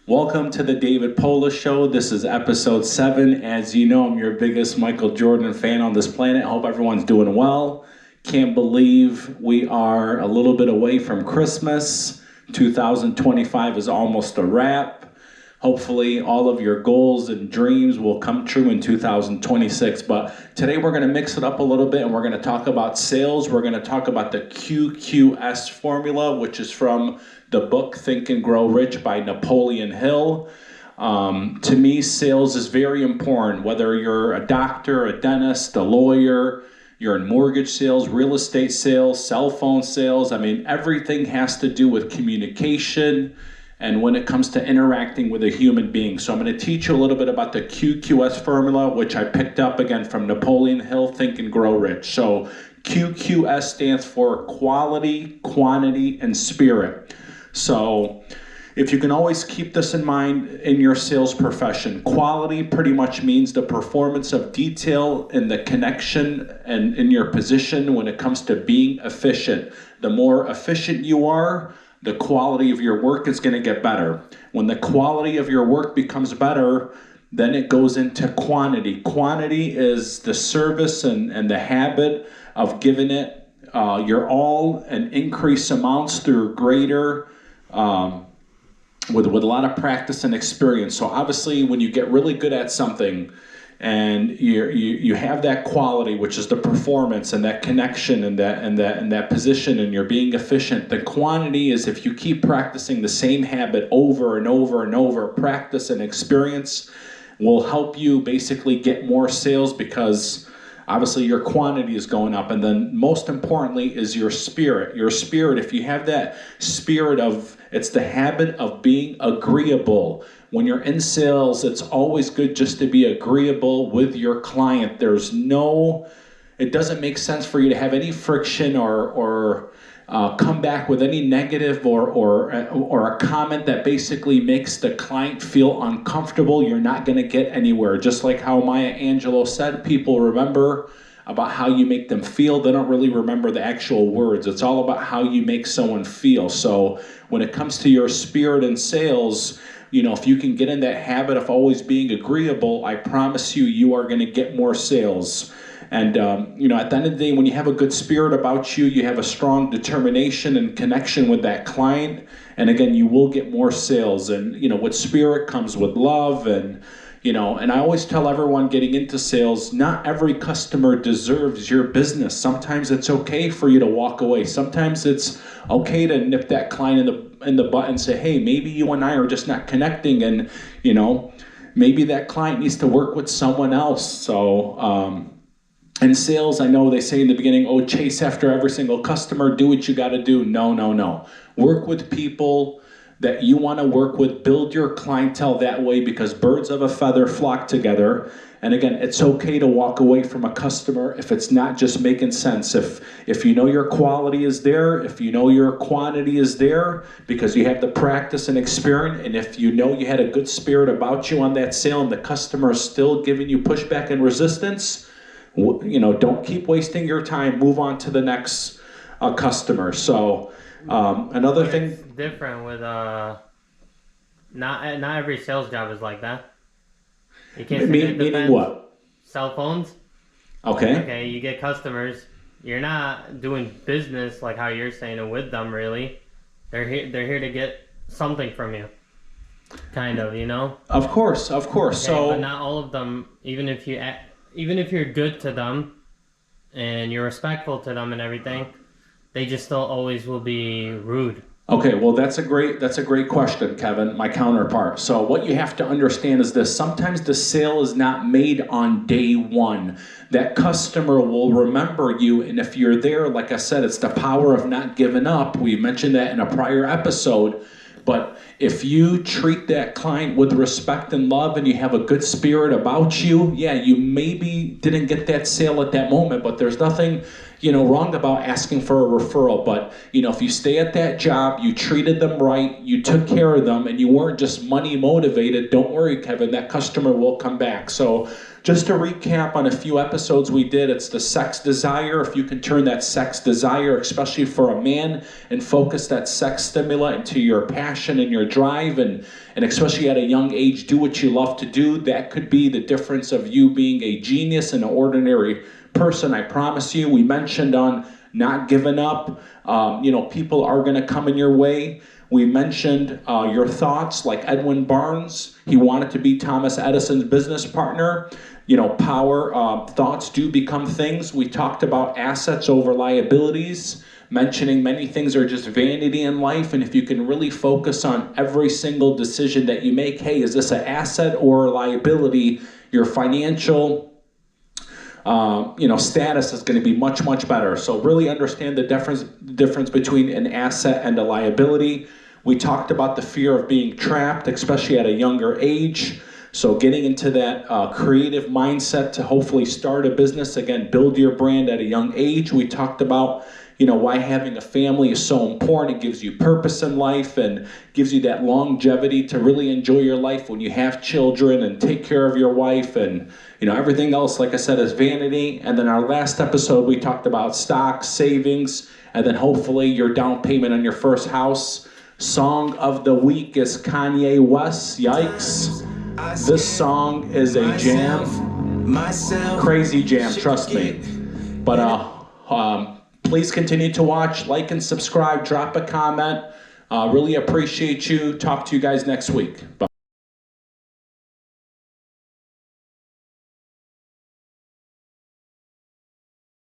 Welcome to the David Pola Show. This is episode 7. As you know, I'm your biggest Michael Jordan fan on this planet. I hope everyone's doing well. Can't believe we are a little bit away from Christmas. 2025 is almost a wrap. Hopefully all of your goals and dreams will come true in 2026. But today we're going to mix it up a little bit and we're going to talk about sales. We're going to talk about the QQS formula, which is from the book Think and Grow Rich by Napoleon Hill. To me, sales is very important. Whether you're a doctor, a dentist, a lawyer, you're in mortgage sales, real estate sales, cell phone sales. I mean, everything has to do with communication and when it comes to interacting with a human being. So I'm going to teach you a little bit about the QQS formula, which I picked up again from Napoleon Hill, Think and Grow Rich. So QQS stands for quality, quantity, and spirit. So if you can always keep this in mind in your sales profession, quality pretty much means the performance of detail and the connection and in your position when it comes to being efficient. The more efficient you are, the quality of your work is going to get better. When the quality of your work becomes better, then it goes into quantity. Quantity is the service and the habit of giving it your all and increase amounts through greater with a lot of practice and experience. So obviously when you get really good at something and you have that quality, which is the performance and that connection and that position, and you're being efficient, the quantity is if you keep practicing the same habit over and over and over, practice and experience will help you basically get more sales because obviously your quantity is going up. And then most importantly is your spirit. Your spirit, if you have that spirit of, it's the habit of being agreeable. When you're in sales, it's always good just to be agreeable with your client. It doesn't make sense for you to have any friction or come back with any negative or a comment that basically makes the client feel uncomfortable. You're not going to get anywhere. Just like how Maya Angelou said, people remember about how you make them feel. They don't really remember the actual words. It's all about how you make someone feel. So when it comes to your spirit in sales, if you can get in that habit of always being agreeable, I promise you are going to get more sales. And, at the end of the day, when you have a good spirit about you, you have a strong determination and connection with that client. And again, you will get more sales. And, with spirit comes with love. And I always tell everyone getting into sales, not every customer deserves your business. Sometimes it's okay for you to walk away. Sometimes it's okay to nip that client in the butt and say, hey, maybe you and I are just not connecting. And, maybe that client needs to work with someone else. So, in sales, I know they say in the beginning, chase after every single customer, do what you got to do. No. Work with people that you want to work with. Build your clientele that way because birds of a feather flock together. And again, it's okay to walk away from a customer if it's not just making sense. If you know your quality is there, if you know your quantity is there because you have the practice and experience, and if you know you had a good spirit about you on that sale and the customer is still giving you pushback and resistance, don't keep wasting your time. Move on to the next customer. So another thing. It's different with not every sales job is like that. You can't meaning what? Cell phones. Okay. Okay, you get customers. You're not doing business like how you're saying it with them. Really, they're here to get something from you. Kind of, Of course. Okay, so, but not all of them. Even if you're good to them and you're respectful to them and everything, they just still always will be rude. Okay, well that's a great question, Kevin, my counterpart. So what you have to understand is this: sometimes the sale is not made on day one. That customer will remember you, and if you're there, like I said, it's the power of not giving up. We mentioned that in a prior episode. But if you treat that client with respect and love and you have a good spirit about you, you maybe didn't get that sale at that moment, but there's nothing, wrong about asking for a referral, but, if you stay at that job, you treated them right, you took care of them, and you weren't just money motivated, don't worry, Kevin, that customer will come back. So just to recap on a few episodes we did, it's the sex desire. If you can turn that sex desire, especially for a man, and focus that sex stimulant into your passion and your drive, and especially at a young age, do what you love to do. That could be the difference of you being a genius and an ordinary person, I promise you. We mentioned on not giving up. People are going to come in your way. We mentioned your thoughts, like Edwin Barnes. He wanted to be Thomas Edison's business partner. Thoughts do become things. We talked about assets over liabilities, mentioning many things are just vanity in life, and if you can really focus on every single decision that you make, hey, is this an asset or a liability? Your financial status is going to be much, much better. So really understand the difference between an asset and a liability. We talked about the fear of being trapped, especially at a younger age. So getting into that creative mindset to hopefully start a business, again, build your brand at a young age. We talked about why having a family is so important. It gives you purpose in life and gives you that longevity to really enjoy your life when you have children and take care of your wife, and everything else, like I said, is vanity. And then our last episode, we talked about stocks, savings, and then hopefully your down payment on your first house. Song of the week is Kanye West, Yikes. This song is a jam, crazy jam, trust me. But please continue to watch, like and subscribe, drop a comment. Really appreciate you. Talk to you guys next week. Bye.